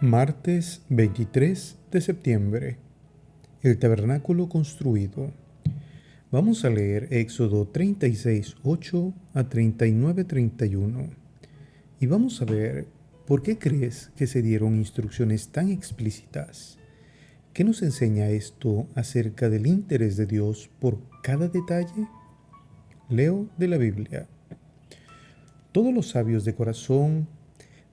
Martes 23 de septiembre. El tabernáculo construido. Vamos a leer Éxodo 36, 8 a 39, 31. Y vamos a ver por qué crees que se dieron instrucciones tan explícitas. ¿Qué nos enseña esto acerca del interés de Dios por cada detalle? Leo de la Biblia. Todos los sabios de corazón,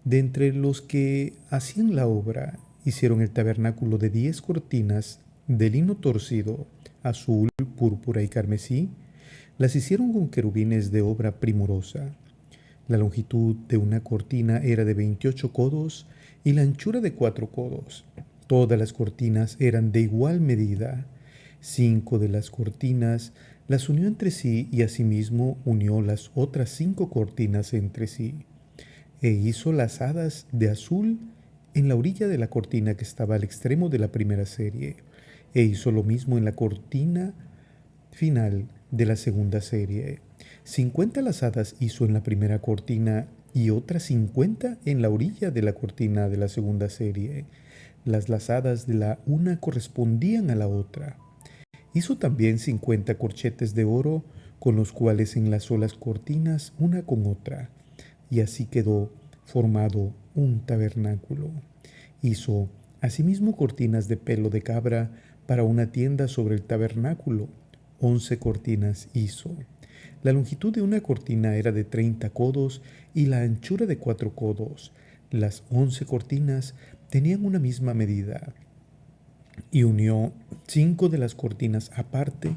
de entre los que hacían la obra, hicieron el tabernáculo de 10 cortinas de lino torcido, azul, púrpura y carmesí. Las hicieron con querubines de obra primorosa. La longitud de una cortina era de 28 codos y la anchura de 4 codos. Todas las cortinas eran de igual medida. 5 de las cortinas las unió entre sí y asimismo unió las otras 5 cortinas entre sí. E hizo las hadas de azul en la orilla de la cortina que estaba al extremo de la primera serie. E hizo lo mismo en la cortina final de la segunda serie. 50 lazadas hizo en la primera cortina y otras 50 en la orilla de la cortina de la segunda serie. Las lazadas de la una correspondían a la otra. Hizo también 50 corchetes de oro, con los cuales enlazó las cortinas una con otra, y así quedó formado un tabernáculo. Hizo asimismo cortinas de pelo de cabra para una tienda sobre el tabernáculo. 11 cortinas hizo. La longitud de una cortina era de 30 codos y la anchura de 4 codos. Las 11 cortinas tenían una misma medida. Y unió 5 de las cortinas aparte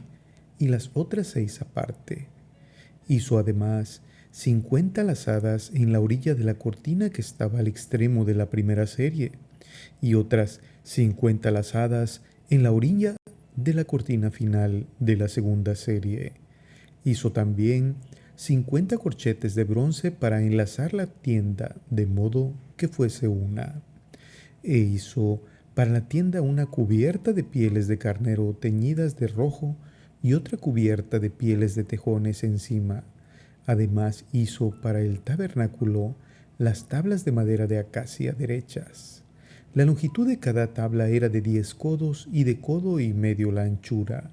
y las otras 6 aparte. Hizo además 50 lazadas en la orilla de la cortina que estaba al extremo de la primera serie y otras 50 lazadas en la orilla de la cortina final de la segunda serie. Hizo también 50 corchetes de bronce para enlazar la tienda de modo que fuese una. E hizo para la tienda una cubierta de pieles de carnero teñidas de rojo y otra cubierta de pieles de tejones encima. Además hizo para el tabernáculo las tablas de madera de acacia derechas. La longitud de cada tabla era de 10 codos y de codo y medio la anchura.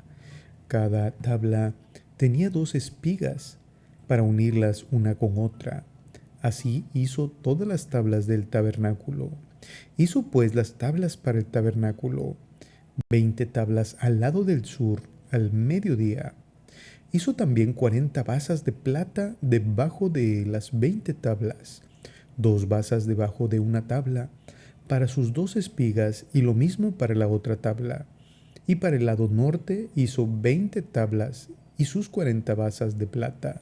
Cada tabla tenía 2 espigas para unirlas una con otra. Así hizo todas las tablas del tabernáculo. Hizo pues las tablas para el tabernáculo, 20 tablas al lado del sur, al mediodía. Hizo también 40 basas de plata debajo de las 20 tablas, 2 basas debajo de una tabla, para sus 2 espigas y lo mismo para la otra tabla. Y para el lado norte hizo 20 tablas y sus 40 basas de plata.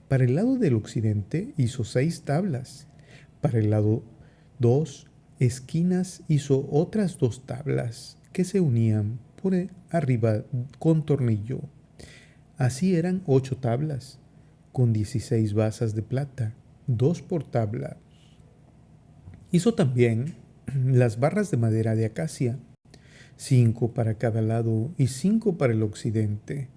Para el lado del occidente hizo 6 tablas. Para el lado 2 esquinas hizo otras 2 tablas que se unían por arriba con tornillo. Así eran 8 tablas, con 16 basas de plata, 2 por tabla. Hizo también las barras de madera de acacia, 5 para cada lado y 5 para el occidente.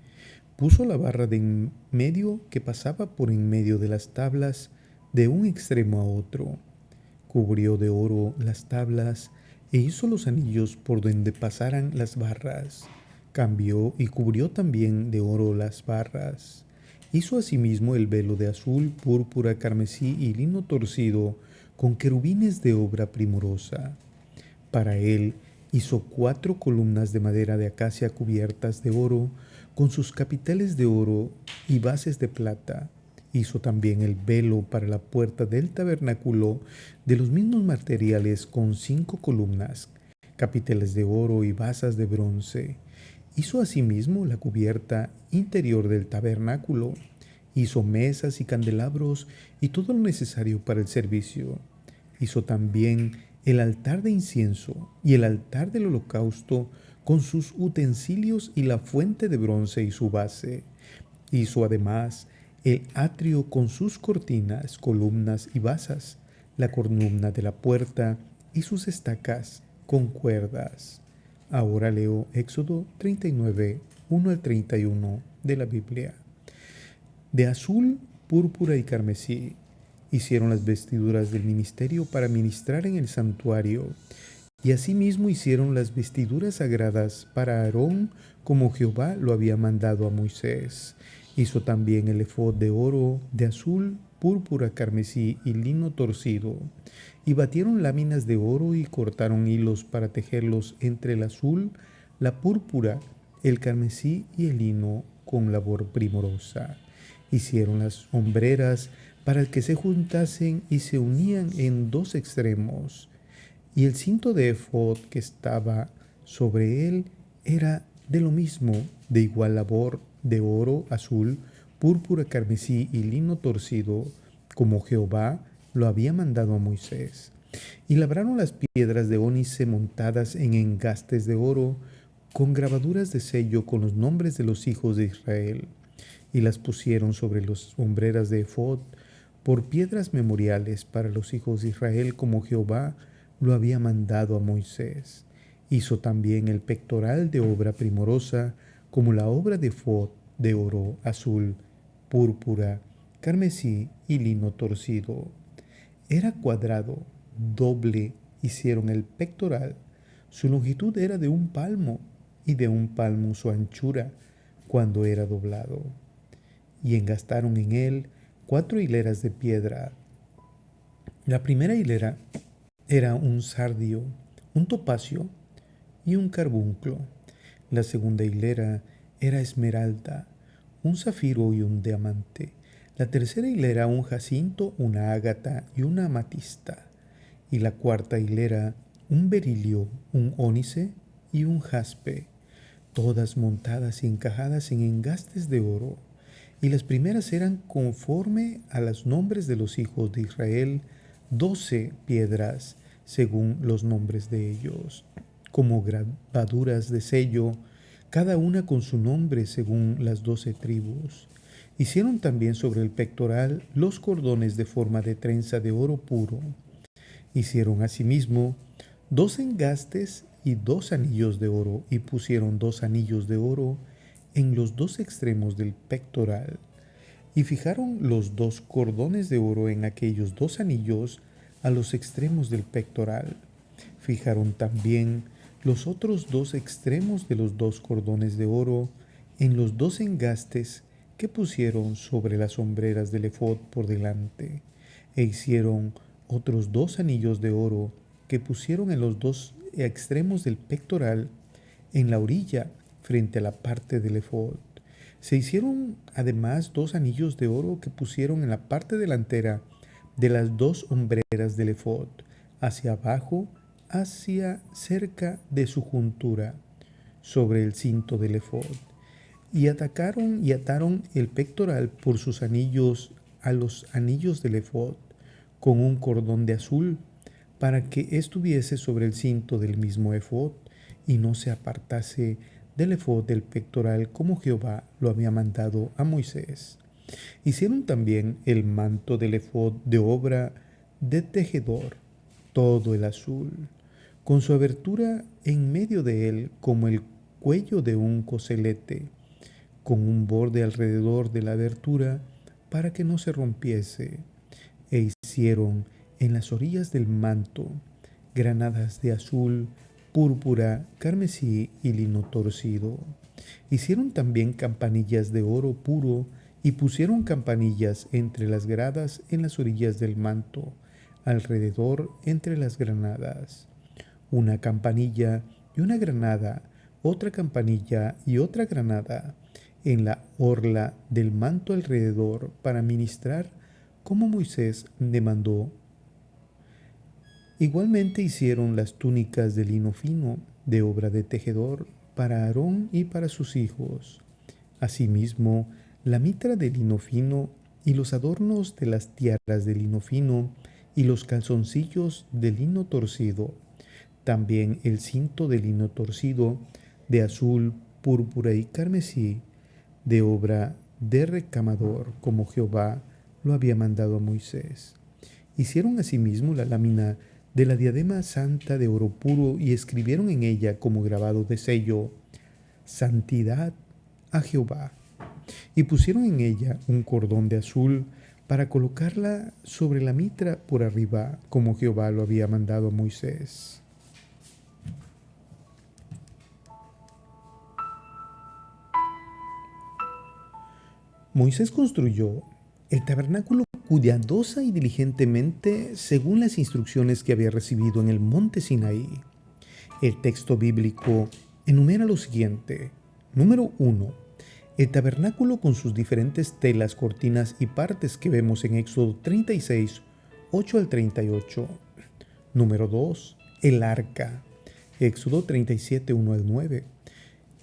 Puso la barra de en medio que pasaba por en medio de las tablas de un extremo a otro. Cubrió de oro las tablas e hizo los anillos por donde pasaran las barras. Cambió y cubrió también de oro las barras. Hizo asimismo el velo de azul, púrpura, carmesí y lino torcido con querubines de obra primorosa. Para él hizo 4 columnas de madera de acacia cubiertas de oro, con sus capiteles de oro y bases de plata. Hizo también el velo para la puerta del tabernáculo de los mismos materiales, con 5 columnas, capiteles de oro y basas de bronce. Hizo asimismo la cubierta interior del tabernáculo. Hizo mesas y candelabros y todo lo necesario para el servicio. Hizo también el altar de incienso y el altar del holocausto con sus utensilios y la fuente de bronce y su base. Hizo además el atrio con sus cortinas, columnas y basas, la columna de la puerta y sus estacas con cuerdas. Ahora leo Éxodo 39, 1 al 31 de la Biblia. De azul, púrpura y carmesí Hicieron las vestiduras del ministerio para ministrar en el santuario. Y asimismo hicieron las vestiduras sagradas para Aarón, como Jehová lo había mandado a Moisés. Hizo también el efod de oro, de azul, púrpura, carmesí y lino torcido. Y batieron láminas de oro y cortaron hilos para tejerlos entre el azul, la púrpura, el carmesí y el lino con labor primorosa. Hicieron las hombreras para que se juntasen y se unían en dos extremos. Y el cinto de efod que estaba sobre él era de lo mismo, de igual labor, de oro, azul, púrpura, carmesí y lino torcido, como Jehová lo había mandado a Moisés. Y labraron las piedras de ónice montadas en engastes de oro, con grabaduras de sello con los nombres de los hijos de Israel, y las pusieron sobre las hombreras de efod por piedras memoriales para los hijos de Israel, como Jehová lo había mandado a Moisés. Hizo también el pectoral de obra primorosa, como la obra de efod de oro, azul, púrpura, carmesí y lino torcido. Era cuadrado, doble hicieron el pectoral. Su longitud era de 1 palmo y de 1 palmo su anchura cuando era doblado. Y engastaron en él 4 hileras de piedra. La primera hilera era un sardio, un topacio y un carbunclo. La segunda hilera era esmeralda, un zafiro y un diamante. La tercera hilera un jacinto, una ágata y una amatista. Y la cuarta hilera un berilio, un ónice y un jaspe, todas montadas y encajadas en engastes de oro. Y las primeras eran conforme a los nombres de los hijos de Israel, 12 piedras, según los nombres de ellos, como grabaduras de sello, cada una con su nombre según las 12 tribus. Hicieron también sobre el pectoral los cordones de forma de trenza de oro puro. Hicieron asimismo 2 engastes y 2 anillos de oro, y pusieron 2 anillos de oro en los 2 extremos del pectoral. Y fijaron los 2 cordones de oro en aquellos 2 anillos a los extremos del pectoral. Fijaron también los otros 2 extremos de los 2 cordones de oro en los 2 engastes que pusieron sobre las hombreras del efod por delante. E hicieron otros 2 anillos de oro que pusieron en los 2 extremos del pectoral en la orilla frente a la parte del efod. Se hicieron además 2 anillos de oro que pusieron en la parte delantera de las 2 hombreras del efod, hacia abajo, hacia cerca de su juntura, sobre el cinto del efod. Y ataron el pectoral por sus anillos a los anillos del efod, con un cordón de azul, para que estuviese sobre el cinto del mismo efod, y no se apartase del efod del pectoral, como Jehová lo había mandado a Moisés. Hicieron también el manto del efod de obra de tejedor, todo el azul, con su abertura en medio de él como el cuello de un coselete, con un borde alrededor de la abertura para que no se rompiese. E hicieron en las orillas del manto granadas de azul, púrpura, carmesí y lino torcido. Hicieron también campanillas de oro puro y pusieron campanillas entre las gradas en las orillas del manto, alrededor entre las granadas. Una campanilla y una granada, otra campanilla y otra granada en la orla del manto alrededor para ministrar como Moisés demandó. Igualmente hicieron las túnicas de lino fino, de obra de tejedor, para Aarón y para sus hijos. Asimismo, la mitra de lino fino y los adornos de las tiaras de lino fino y los calzoncillos de lino torcido. También el cinto de lino torcido, de azul, púrpura y carmesí, de obra de recamador, como Jehová lo había mandado a Moisés. Hicieron asimismo la lámina de la diadema santa de oro puro y escribieron en ella como grabado de sello: Santidad a Jehová. Y pusieron en ella un cordón de azul para colocarla sobre la mitra por arriba, como Jehová lo había mandado a Moisés. Moisés construyó el tabernáculo cuidadosa y diligentemente según las instrucciones que había recibido en el monte Sinaí. El texto bíblico enumera lo siguiente. Número 1. El tabernáculo con sus diferentes telas, cortinas y partes que vemos en Éxodo 36, 8 al 38. Número 2. El arca. Éxodo 37, 1 al 9.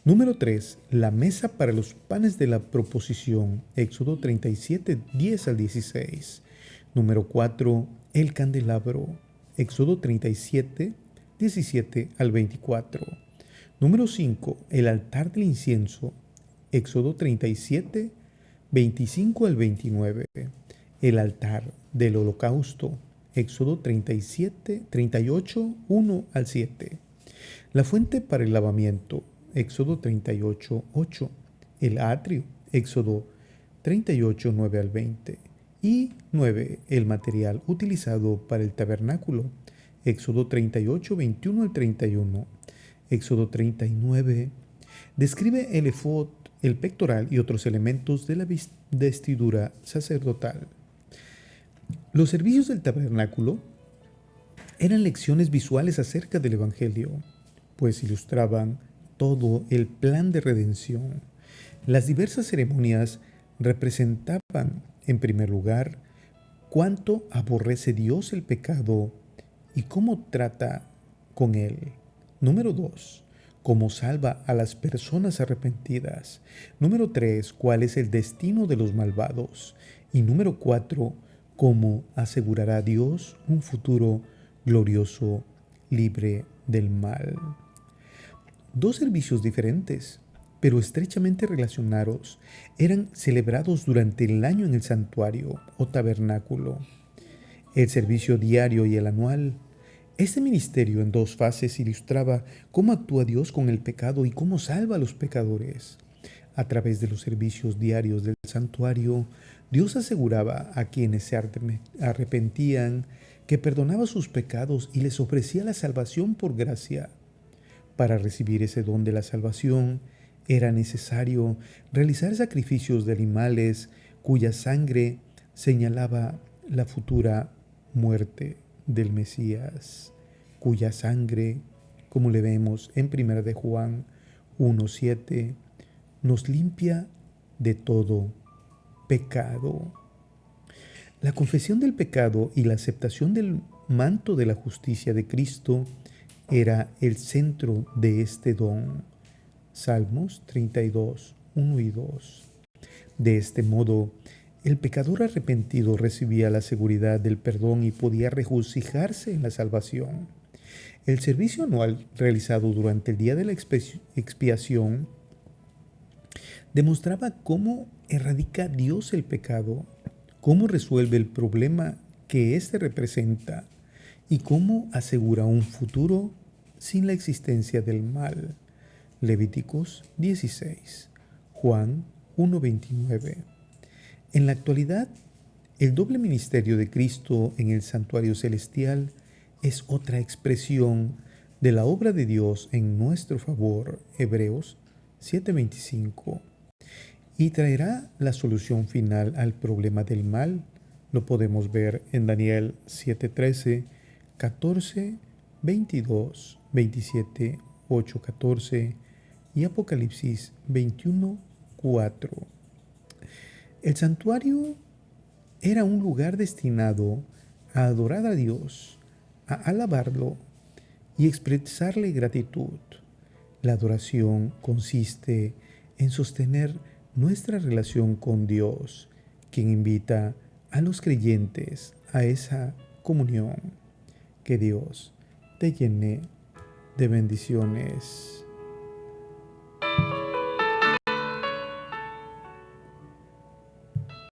Número 3. La mesa para los panes de la proposición. Éxodo 37, 10 al 16. Número 4. El candelabro. Éxodo 37, 17 al 24. Número 5. El altar del incienso. Éxodo 37, 25 al 29. El altar del holocausto. Éxodo 37, 38, 1 al 7. La fuente para el lavamiento. Éxodo 38, 8. El atrio. Éxodo 38, 9 al 20. Y 9. El material utilizado para el tabernáculo. Éxodo 38, 21 al 31. Éxodo 39. Describe el efod, el pectoral y otros elementos de la vestidura sacerdotal. Los servicios del tabernáculo eran lecciones visuales acerca del Evangelio, pues ilustraban todo el plan de redención. Las diversas ceremonias representaban, en primer lugar, cuánto aborrece Dios el pecado y cómo trata con él. Número 2. Cómo salva a las personas arrepentidas. Número 3. Cuál es el destino de los malvados. Y número 4. Cómo asegurará Dios un futuro glorioso, libre del mal. Dos servicios diferentes, pero estrechamente relacionados, eran celebrados durante el año en el santuario o tabernáculo. El servicio diario y el anual. Este ministerio en dos fases ilustraba cómo actúa Dios con el pecado y cómo salva a los pecadores. A través de los servicios diarios del santuario, Dios aseguraba a quienes se arrepentían que perdonaba sus pecados y les ofrecía la salvación por gracia. Para recibir ese don de la salvación, era necesario realizar sacrificios de animales cuya sangre señalaba la futura muerte del Mesías, cuya sangre, como le vemos en 1 de Juan 1:7, nos limpia de todo pecado. La confesión del pecado y la aceptación del manto de la justicia de Cristo era el centro de este don. Salmos 32, 1 y 2. De este modo, el pecador arrepentido recibía la seguridad del perdón y podía regocijarse en la salvación. El servicio anual realizado durante el día de la expiación demostraba cómo erradica Dios el pecado, cómo resuelve el problema que éste representa y cómo asegura un futuro sin la existencia del mal. Levíticos 16, Juan 1:29. En la actualidad, el doble ministerio de Cristo en el santuario celestial es otra expresión de la obra de Dios en nuestro favor. Hebreos 7:25. Y traerá la solución final al problema del mal. Lo podemos ver en Daniel 7:13, 14, 22, 27, 8, 14 y Apocalipsis 21, 4. El santuario era un lugar destinado a adorar a Dios, a alabarlo y expresarle gratitud. La adoración consiste en sostener nuestra relación con Dios, quien invita a los creyentes a esa comunión. Que Dios te llene de bendiciones.